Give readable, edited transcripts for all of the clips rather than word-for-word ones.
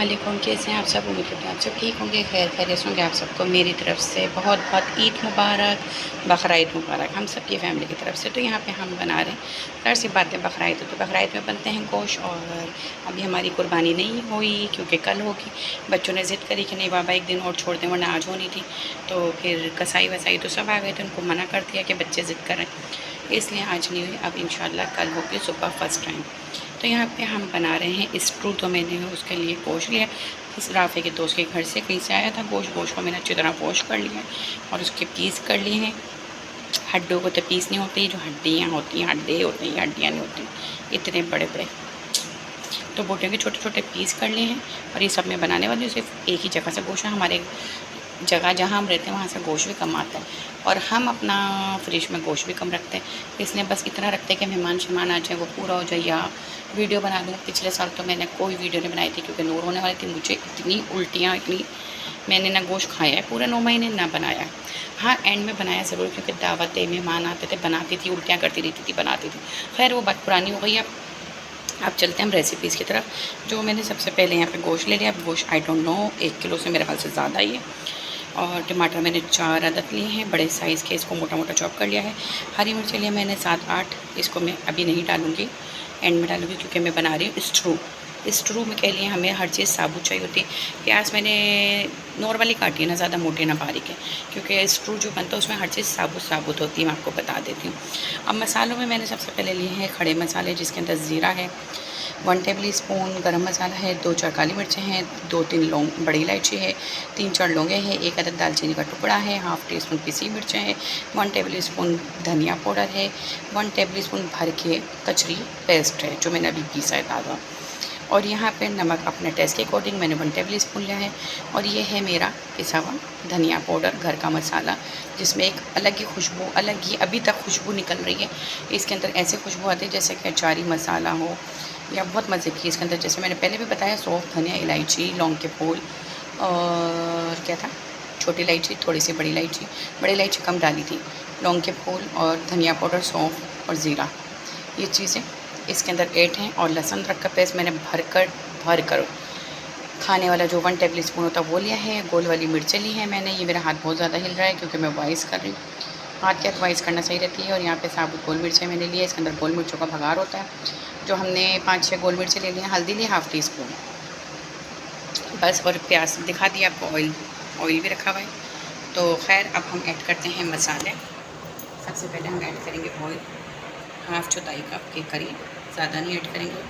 वालेकुम, कैसे हैं आप सब। उम्मीद करते हैं आप सब ठीक होंगे, खैर खैरियत होंगे। आप सबको मेरी तरफ से बहुत बहुत ईद मुबारक, बकरा ईद मुबारक हम सब की फ़ैमिली की तरफ से। तो यहाँ पे हम बना रहे हैं ज़ाहिर सी बात है बकरा ईद, तो बकरा ईद में बनते हैं गोश्त। और अभी हमारी कुर्बानी नहीं हुई क्योंकि कल होगी। बच्चों ने ज़िद करी कि नहीं बाबा एक दिन और छोड़ दें वरना आज होनी थी। तो फिर कसाई वसाई तो सब आ गए थे, उनको मना कर दिया कि बच्चे ज़िद करें, इसलिए आज नहीं हुई। अब इंशाल्लाह कल होगी सुबह फ़र्स्ट टाइम। तो यहाँ पे हम बना रहे हैं स्ट्रू। तो मैंने उसके लिए गोश्त लिया, इस राफ़े के दोस्त के घर से कहीं से आया था गोश्त को मैंने अच्छी तरह वॉश कर लिया और उसके पीस कर लिए हैं। हड्डियों को तो पीस नहीं होती, जो हड्डियाँ होती हैं हड्डी होती हैं, हड्डियाँ नहीं होती इतने बड़े बड़े। तो बोटियों के छोटे छोटे पीस कर लिए हैं और ये सब मैं बनाने वाली हूँ। सिर्फ एक ही जगह से गोश्त है, हमारे जगह जहाँ हम रहते हैं वहाँ से गोश्त भी कम आता है और हम अपना फ्रिज में गोश्त भी कम रखते हैं, इसलिए बस इतना रखते हैं कि मेहमान आ जाए वो पूरा हो जाए या वीडियो बना दूँ। पिछले साल तो मैंने कोई वीडियो नहीं बनाई थी क्योंकि नूर होने वाली थी। मुझे इतनी उल्टियाँ, इतनी मैंने ना गोश्त खाया है पूरे 9 महीने ना बनाया। हाँ एंड में बनाया ज़रूर क्योंकि दावत मेहमान आते थे, बनाती थी, उल्टियाँ करती रहती थी, बनाती थी। खैर वो बात पुरानी हो गई। अब चलते हैं हम रेसिपीज़ की तरफ। जो मैंने सबसे पहले यहाँ पे गोश्त ले लिया। अब गोश्त आई डोंट नो 1 किलो से मेरे ख्याल से ज़्यादा ही है। और टमाटर मैंने 4 अदद लिए हैं बड़े साइज़ के, इसको मोटा मोटा चॉप कर लिया है। हरी मिर्च लिया मैंने 7-8, इसको मैं अभी नहीं डालूँगी, एंड में डालूँगी क्योंकि मैं बना रही हूँ स्ट्रू। स्ट्रू में के लिए हमें हर चीज़ साबुत चाहिए होती है। प्याज मैंने नॉर्मली काटी है, ना ज़्यादा मोटे ना बारीक है, क्योंकि स्ट्रू जो बनता है उसमें हर चीज़ साबुत होती है, मैं आपको बता देती हूँ। अब मसालों में मैंने सबसे पहले लिए हैं खड़े मसाले, जिसके अंदर ज़ीरा है, 1 टेबल स्पून गरम मसाला है, 2-4 काली मिर्चें हैं, 2-3 लौंग बड़ी इलायची है, 3-4 लौंगे हैं, 1 अदद दालचीनी का टुकड़ा है, हाफ़ टी स्पून पिसी मिर्चें हैं, 1 टेबल स्पून धनिया पाउडर है, 1 टेबल स्पून भर के कचरी पेस्ट है जो मैंने अभी पीसा है ताज़ा। और यहाँ पे नमक अपने टेस्ट के अकॉर्डिंग मैंने 1 टेबल स्पून लिया है। और ये है मेरा पिसा हुआ धनिया पाउडर, घर का मसाला, जिसमें एक अलग ही खुशबू, अलग ही अभी तक खुशबू निकल रही है। इसके अंदर ऐसे खुशबू आती है जैसे कि अचारी मसाला हो या बहुत मज़े की। इसके अंदर जैसे मैंने पहले भी बताया सौंफ, धनिया, इलायची, लौंग के फूल और क्या था, छोटी इलायची, थोड़ी सी बड़ी इलायची कम डाली थी, लौंग के फूल और धनिया पाउडर, सौंफ और ज़ीरा, ये चीज़ें इसके अंदर ऐड हैं। और लहसुन अदरक का पेस्ट मैंने भर कर खाने वाला जो 1 टेबल स्पून होता है वो लिया है। गोल वाली मिर्चें ली हैं मैंने। ये मेरा हाथ बहुत ज़्यादा हिल रहा है क्योंकि मैं वॉइस कर रही हूँ, हाथ की हाथ वॉइस करना सही रहती है। और यहाँ पे साबुत गोल मिर्चें मैंने लिए, इसके अंदर गोल मिर्चों का भगार होता है, जो हमने 5-6 गोल मिर्चें ले ली हैं। हल्दी ली हाफ़ टी स्पून बस, और प्याज दिखा दिया आपको, ऑयल भी रखा हुआ है। तो खैर अब हम ऐड करते हैं मसाले। सबसे पहले हम ऐड करेंगे ऑयल, हाफ़ चौथाई कप के करीब, ज़्यादा नहीं ऐड करेंगे।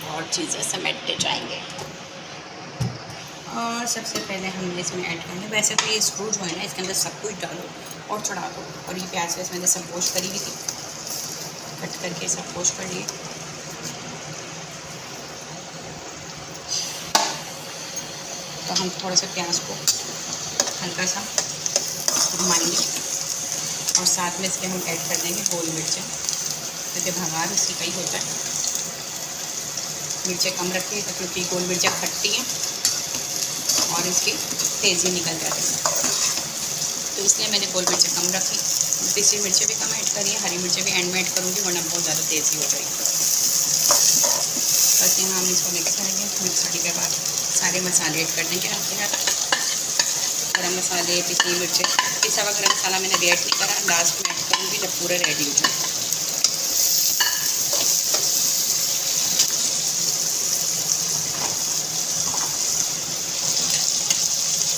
और चीज़ें समेटते जाएंगे। और सबसे पहले हमने इसमें ऐड करना, वैसे तो ये स्क्रू जो है ना इसके अंदर सब कुछ डालो और चढ़ा दो। और ये प्याज वैसे मैंने सब वॉश करी हुई थी, कट करके सब वॉश कर लिए। तो हम थोड़ा सा प्याज को हल्का सा घुमाएंगे और साथ में इसके हम ऐड कर देंगे गोल मिर्चें, क्योंकि भगार उसी का ही होता है। मिर्चें कम रखिएगा क्योंकि गोल मिर्चें खट्टी हैं और इसकी तेज़ी निकल जाती है, तो इसलिए मैंने गोल मिर्चें कम रखी। पिसी मिर्चें भी कम ऐड करी है, हरी मिर्चें भी एंड में ऐड करूँगी वरना बहुत ज़्यादा तेज़ी हो जाएगी। बस यहाँ हम इसको मिक्स करेंगे। मिक्स करने के बाद सारे मसाले ऐड कर देंगे हल्के हल्के, गरम मसाले, पिसी मिर्चें, पिसा हुआ गरम मसाला मैंने अभी ऐड नहीं करा, लास्ट में ऐड करूँगी जब पूरा रेडी हो जाए।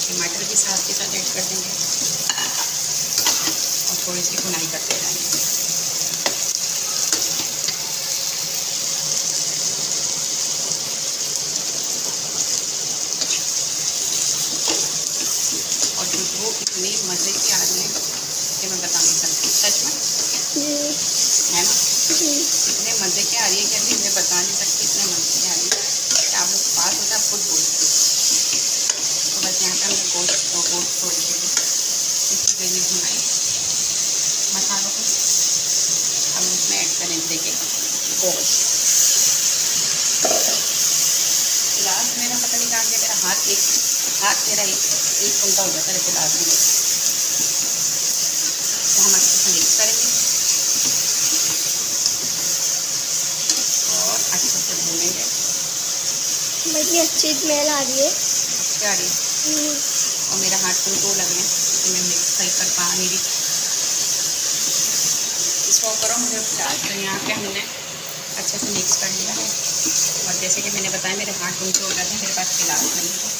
टमाटर भी साथ के साथ ऐड कर देंगे और थोड़ी सी भुनाई करते रहेंगे। और खुशबू इतनी मज़े की आ रही है कि मैं बता नहीं सकती, सच में है ना, इतने मज़े की आ रही है कि अभी मैं बता नहीं सकती, इतने मज़े की आ रही है कि आप लोग पास होता है खुद बोल। तो बस यहाँ पे हमने गोश्त थोड़ी सी इसी वे में भुनाई मसालों को, हम उसमें ऐड करें देंगे गोश्त। लास्ट मेरा पता नहीं कहाँ गया, मेरा हाथ मेरा एक घंटा हो जाता है जैसे लास्ट में। तो हम अच्छे से मिक्स करेंगे। बड़ी अच्छी स्मेल आ रही है। क्या आ रही है? और मेरा हाथ तो लग रहे हैं तो मैं मिक्स सही कर पा नहीं रही। इसको करो मुझे प्याज। तो यहाँ पे हमने अच्छे से मिक्स कर लिया है। और जैसे कि मैंने बताया मेरे हाथ उनके हो जाते हैं, मेरे पास गिलास नहीं है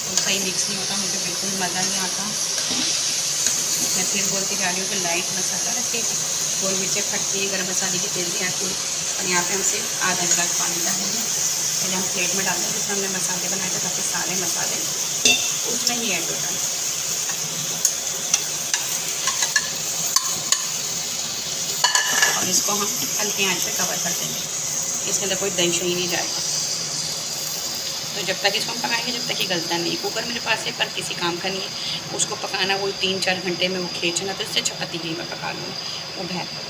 तो सही मिक्स नहीं होता, मुझे बिल्कुल मज़ा नहीं आता। मैं फिर बोलती जा रही हूँ कि लाइट मसाला रखेगी, गोल मिर्चें फटती है, गर्म मसाले की तेल भी आती है। और यहाँ पे हम सिर्फ आधा गिलास पानी डालेंगे। पहले हम प्लेट में डालेंगे जिसमें हमने मसाले बनाए थे, ताकि सारे मसाले उसमें ही ऐड हो जाए। और इसको हम हल्के आंच पे कवर कर देंगे, इसके अंदर कोई दही ही नहीं जाएगा। तो जब तक इसको हम पकाएंगे जब तक ये गलता नहीं। कुकर मेरे पास है पर किसी काम का नहीं है, उसको पकाना वो 3-4 घंटे में वो खींचना, तो इससे चपाती ही मैं पका लूँगी वो बेहतर।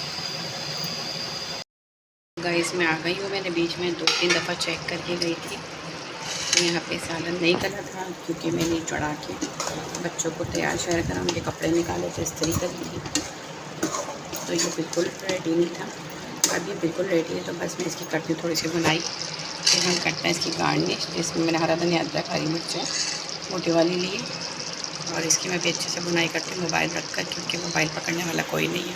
गैस में आ गई हूँ, मैंने बीच में 2-3 दफ़ा चेक करके गई थी। तो यहाँ पे सालन नहीं गला था क्योंकि मैंने चढ़ा के बच्चों को तैयार शहर करा, उनके कपड़े निकाले थे इस्त्री कर दी, तो ये बिल्कुल रेडी नहीं था। अब ये बिल्कुल रेडी है, तो बस मैं इसकी करती हूँ थोड़ी सी बुनाई, फिर हम करते हैं इसकी गार्निश, जिसमें मैंने हरा धनिया, अदरक, हरी मिर्चें मोटी वाली ली। और इसकी मैं भी अच्छे से बुनाई करती हूँ मोबाइल रख कर, क्योंकि मोबाइल पकड़ने वाला कोई नहीं है।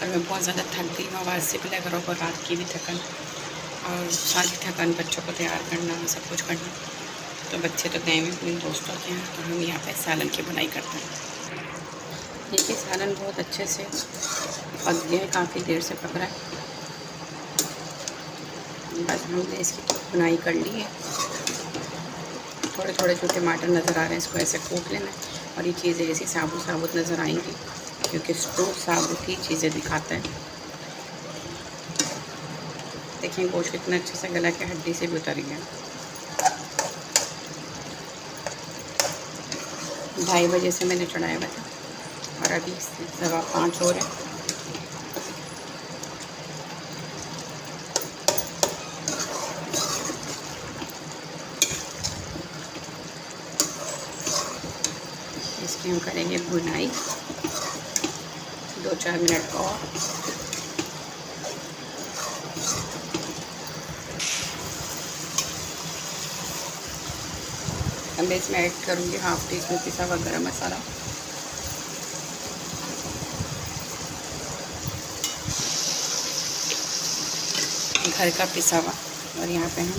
और मैं बहुत ज़्यादा थक गई हूँ, आवाज़ से भी लग रहा हो, रात की भी थकन और सारी थकान, बच्चों को तैयार करना, सब कुछ करना। तो बच्चे तो गए हुए अपने दोस्तों के हैं, तो हम यहाँ पे सालन की बुनाई करते हैं। देखिए सालन बहुत अच्छे से पक गया है, काफ़ी देर से पक रहा है। बस हमने इसकी बुनाई कर ली है। थोड़े थोड़े जो टमाटर नज़र आ रहे हैं इसको ऐसे कूट लेना है। और ये चीज़ें ऐसी साबुत साबुत नज़र आएंगी, क्योंकि स्टोव साबुत ही चीज़ें दिखाता है। देखिए गोश्त कितना अच्छे से गला के हड्डी से भी उतर गया। 2:30 बजे से मैंने चढ़ाया हुआ था और अभी 5:15 हो रहे हैं। इसकी हम करेंगे बुनाई 2-4 मिनट और। अब मैं इसमें ऐड करूँगी 1/2 टीस्पून पिसा हुआ गरम मसाला, घर का पिसा हुआ। और यहाँ पे हम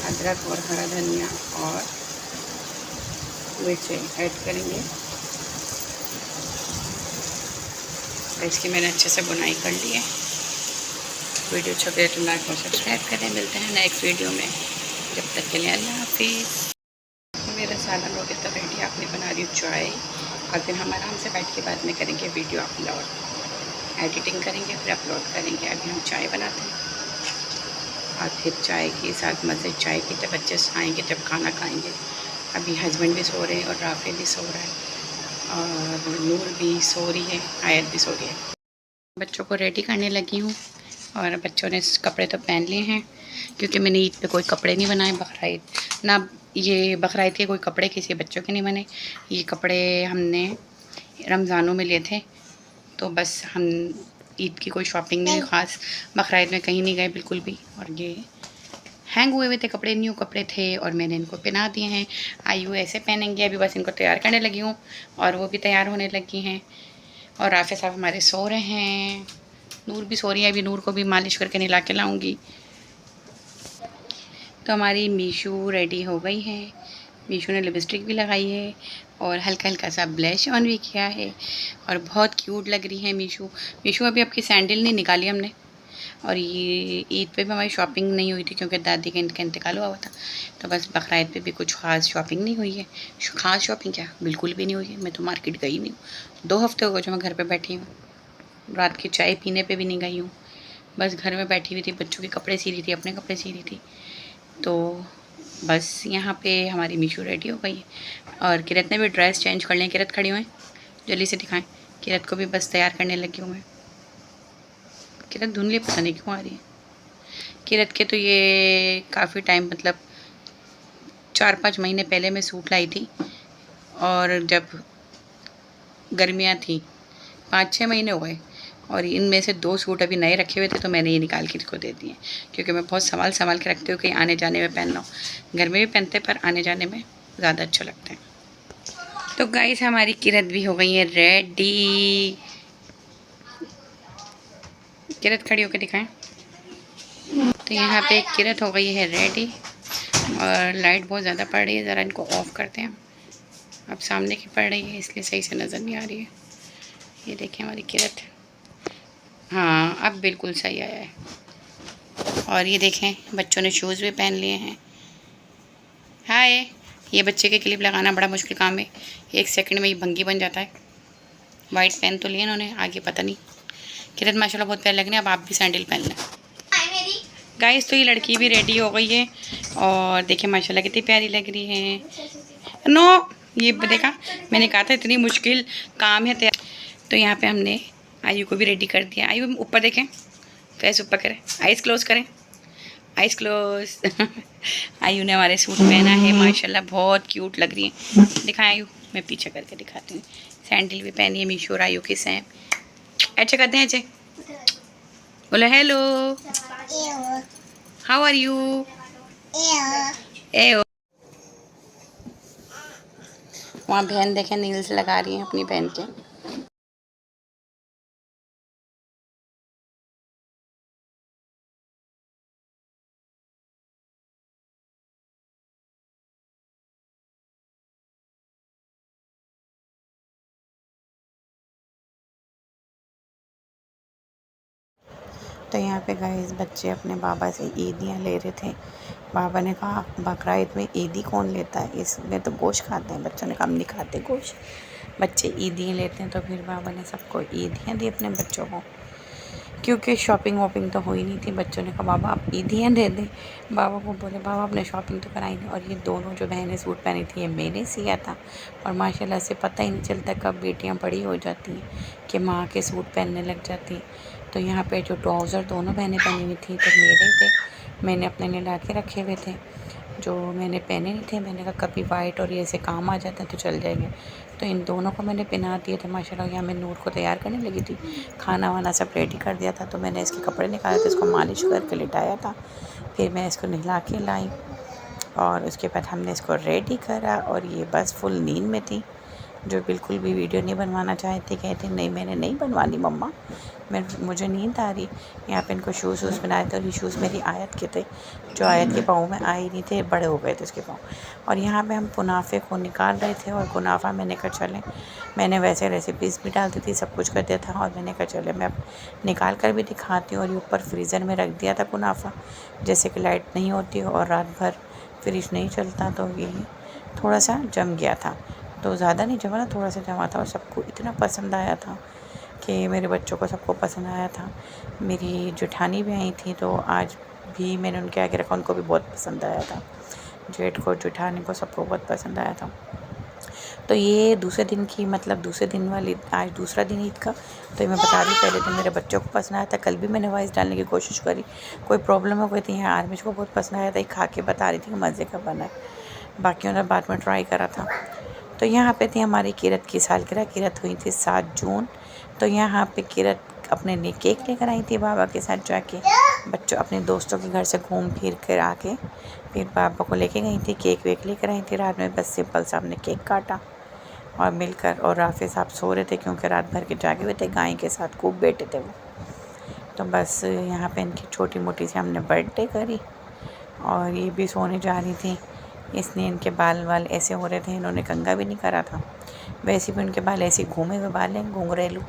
अदरक और हरा धनिया और मिर्चें ऐड करेंगे। और इसकी मैंने अच्छे से बुनाई कर ली है। वीडियो अच्छा लगे तो लाइक और सब्सक्राइब करें। मिलते हैं नेक्स्ट वीडियो में, जब तक के लिए अल्लाह हाफिज़। मेरा सालन हो गया तो रेडी, आपने बना रही हूँ चाय। और फिर हम आराम से बैठ के बाद में करेंगे वीडियो अपलोड, एडिटिंग करेंगे फिर अपलोड करेंगे। अभी हम चाय बनाते हैं और फिर चाय के साथ मज़े चाय पीते, बच्चे आएँगे जब खाना खाएँगे। अभी हस्बैंड भी सो रहे हैं और राफे भी सो रहा है और नूर भी सो रही है, आयत भी सो रही है। बच्चों को रेडी करने लगी हूँ और बच्चों ने कपड़े तो पहन लिए हैं, क्योंकि मैंने ईद पे कोई कपड़े नहीं बनाए। बकरीद ना, ये बकरीद के कोई कपड़े किसी बच्चों के नहीं बने। ये कपड़े हमने रमज़ानों में लिए थे, तो बस हम ईद की कोई शॉपिंग नहीं ख़ास, बकरीद में कहीं नहीं गए बिल्कुल भी। और ये हैंग हुए हुए थे कपड़े, न्यू कपड़े थे और मैंने इनको पहना दिए हैं। आयु ऐसे पहनेंगे, अभी बस इनको तैयार करने लगी हूँ और वो भी तैयार होने लगी हैं। और राफे साहब हमारे सो रहे हैं, नूर भी सो रही है। अभी नूर को भी मालिश करके नहला के लाऊंगी। तो हमारी मीशू रेडी हो गई है। मीशू ने लिपस्टिक भी लगाई है और हल्का हल्का सा ब्लश ऑन भी किया है और बहुत क्यूट लग रही है मीशू। मीशू अभी आपकी सैंडल नहीं निकाली हमने। और ये ईद पे भी हमारी शॉपिंग नहीं हुई थी, क्योंकि दादी का इंतकाल हुआ था। तो बस बकरीद पे भी कुछ ख़ास शॉपिंग नहीं हुई है। ख़ास शॉपिंग क्या, बिल्कुल भी नहीं हुई है। मैं तो मार्केट गई नहीं हूँ, 2 हफ्ते हो गए जो मैं घर पे बैठी हूँ। रात की चाय पीने पे भी नहीं गई हूँ, बस घर में बैठी हुई थी, बच्चों के कपड़े सी रही थी, अपने कपड़े सी रही थी। तो बस यहाँ पे हमारी मीशू रेडी हो गई है। और किरत ने भी ड्रेस चेंज कर लिया। किरत खड़ी हुए, जल्दी से दिखाएं। किरत को भी बस तैयार करने लगी हूँ मैं। किरत धुंधली पता नहीं क्यों आ रही है। किरत के तो ये काफ़ी टाइम, मतलब 4-5 महीने पहले मैं सूट लाई थी, और जब गर्मियाँ थी 5-6 महीने हो गए, और इनमें से 2 सूट अभी नए रखे हुए थे तो मैंने ये निकाल के इसको दे दिए, क्योंकि मैं बहुत संभाल के रखती हूँ कहीं आने जाने में पहनना हो। घर में भी पहनते पर आने जाने में ज़्यादा अच्छा लगता है। तो गाइस हमारी किरत भी हो गई है रेडी। किरत खड़ी होकर दिखाएं। तो यहाँ पे किरत हो गई है रेडी और लाइट बहुत ज़्यादा पड़ रही है, ज़रा इनको ऑफ़ करते हैं। अब सामने की पड़ रही है इसलिए सही से नज़र नहीं आ रही है। ये देखें हमारी किरत, हाँ अब बिल्कुल सही आया है। और ये देखें बच्चों ने शूज़ भी पहन लिए हैं। हाय, ये बच्चे के क्लिप लगाना बड़ा मुश्किल काम है, 1 सेकंड में ये भंगी बन जाता है। वाइट पहन तो लिए इन्होंने, आगे पता नहीं। किरत माशाल्लाह बहुत प्यारे लग रहे हैं। अब आप भी सैंडल पहन लें गाइस। तो ये लड़की भी रेडी हो गई है और देखिए माशाल्लाह कितनी प्यारी लग रही है। नो, ये देखा, मैंने कहा था इतनी मुश्किल काम है तैयार। तो यहाँ पे हमने आयु को भी रेडी कर दिया। आयु ऊपर देखें, फेस ऊपर करें, आइज़ क्लोज करें, आइज़ क्लोज। आयु ने हमारे सूट पहना है माशाल्लाह, बहुत क्यूट लग रही है। दिखाएं आयु, मैं पीछे करके दिखाती हूँ। सैंडल भी पहनी है मीशो और आयु के सेम। ऐसे करते हैं, ऐसे बोलो हेलो, हाउ आर यू, ए। वहाँ बहन देखें नील्स लगा रही हैं अपनी बहन के। तो यहाँ पे गाइस बच्चे अपने बाबा से ईदियाँ ले रहे थे। बाबा ने कहा बकरा-ईद में ईदी कौन लेता है, इसमें तो गोश्त खाते हैं। बच्चों ने कहा हम नहीं खाते गोश्त, बच्चे ईदियाँ लेते हैं। तो फिर बाबा ने सबको ईदियाँ दी अपने बच्चों को, क्योंकि शॉपिंग वॉपिंग तो हुई नहीं थी। बच्चों ने कहा बाबा आप ईदियाँ दे दें। बाबा को बोले बाबा आपने शॉपिंग तो कराई नहीं। और ये दोनों जो बहनें सूट पहनी थी ये मैंने सिया था। और माशाल्लाह से पता ही नहीं चलता कब बेटियाँ बड़ी हो जाती हैं कि माँ के सूट पहनने लग जाती हैं। तो यहाँ पे जो ट्राउज़र दोनों बहनें पहनी हुई थी तो मेरे थे, मैंने अपने लिए ला के रखे हुए थे। जो मैंने पहने नहीं थे, मैंने कहा कभी वाइट और ये ऐसे काम आ जाते हैं तो चल जाएंगे। तो इन दोनों को मैंने पहना दिए थे माशाल्लाह। यहाँ मैं नूर को तैयार करने लगी थी, खाना वाना सब रेडी कर दिया था। तो मैंने इसके कपड़े निकाले थे, इसको मालिश करके लिटाया था। फिर मैं इसको नहला के लाई और उसके बाद हमने इसको रेडी करा। और ये बस फुल नींद में थी, जो बिल्कुल भी वीडियो नहीं बनवाना चाहती। कहती नहीं मैंने नहीं बनवानी मम्मा, मुझे नींद आ रही। यहाँ पे इनको शूज़ वूज़ बनाए थे और ये शूज़ मेरी आयत के थे, जो आयत के पाँव में आए नहीं थे, बड़े हो गए थे उसके पाँव। और यहाँ पे हम कुनाफे को निकाल रहे थे और कुनाफा मैंने कहा चलें, मैंने वैसे रेसिपीज़ भी डालती थी, सब कुछ कर दिया था। और मैंने कहा चले मैं अब निकाल कर भी दिखाती हूँ। और ये ऊपर फ्रीज़र में रख दिया था कुनाफा, जैसे कि लाइट नहीं होती और रात भर फ्रिज नहीं चलता। तो ये थोड़ा सा जम गया था, तो ज़्यादा नहीं जमा था, थोड़ा सा जमा था। और सबको इतना पसंद आया था कि मेरे बच्चों को सबको पसंद आया था। मेरी जेठानी भी आई थी तो आज भी मैंने उनके आगे रखा, उनको भी बहुत पसंद आया था। जेठ को जेठानी को सबको बहुत पसंद आया था। तो ये दूसरे दिन की मतलब दूसरे दिन वाली, आज दूसरा दिन ईद का। तो मैं बता रही पहले दिन मेरे बच्चों को पसंद आया था। कल भी मैंने वॉइस डालने की कोशिश करी, कोई प्रॉब्लम हो गई थी। यहाँ आर्मिश को बहुत पसंद आया था, खा के बता रही थी कि मज़े का बना है। बाकियों ने बाद में ट्राई करा था। तो यहाँ पे थी हमारी किरत की सालगिरह। किरत हुई थी 7 जून। तो यहाँ पे किरत अपने लिए केक लेकर आई थी बाबा के साथ जाके। बच्चों अपने दोस्तों के घर से घूम फिर कर आके फिर बाबा को लेके गई थी, केक वेक लेकर आई थी। रात में बस सिंपल सा हमने केक काटा और मिलकर। और राफे साहब सो रहे थे क्योंकि रात भर के जागे हुए थे, गाय के साथ खूब बैठे थे वो। तो बस यहाँ पे इनकी छोटी मोटी सी हमने बर्थडे करी और ये भी सोने जा रही थी। इसलिए इनके बाल ऐसे हो रहे थे, इन्होंने कंघा भी नहीं करा था। वैसे भी उनके बाल ऐसे घूमे हुए बाल हैं, घुंघरेलू।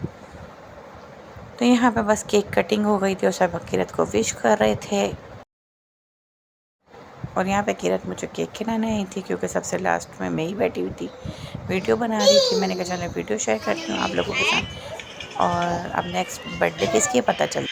तो यहाँ पे बस केक कटिंग हो गई थी और सब किरत को विश कर रहे थे। और यहाँ पे किरत मुझे केक खिलाने आई थी क्योंकि सबसे लास्ट में मैं ही बैठी हुई थी, वीडियो बना रही थी। मैंने कहा चलो वीडियो शेयर करती हूँ आप लोगों के साथ। और अब नेक्स्ट बर्थडे किसकी पता चल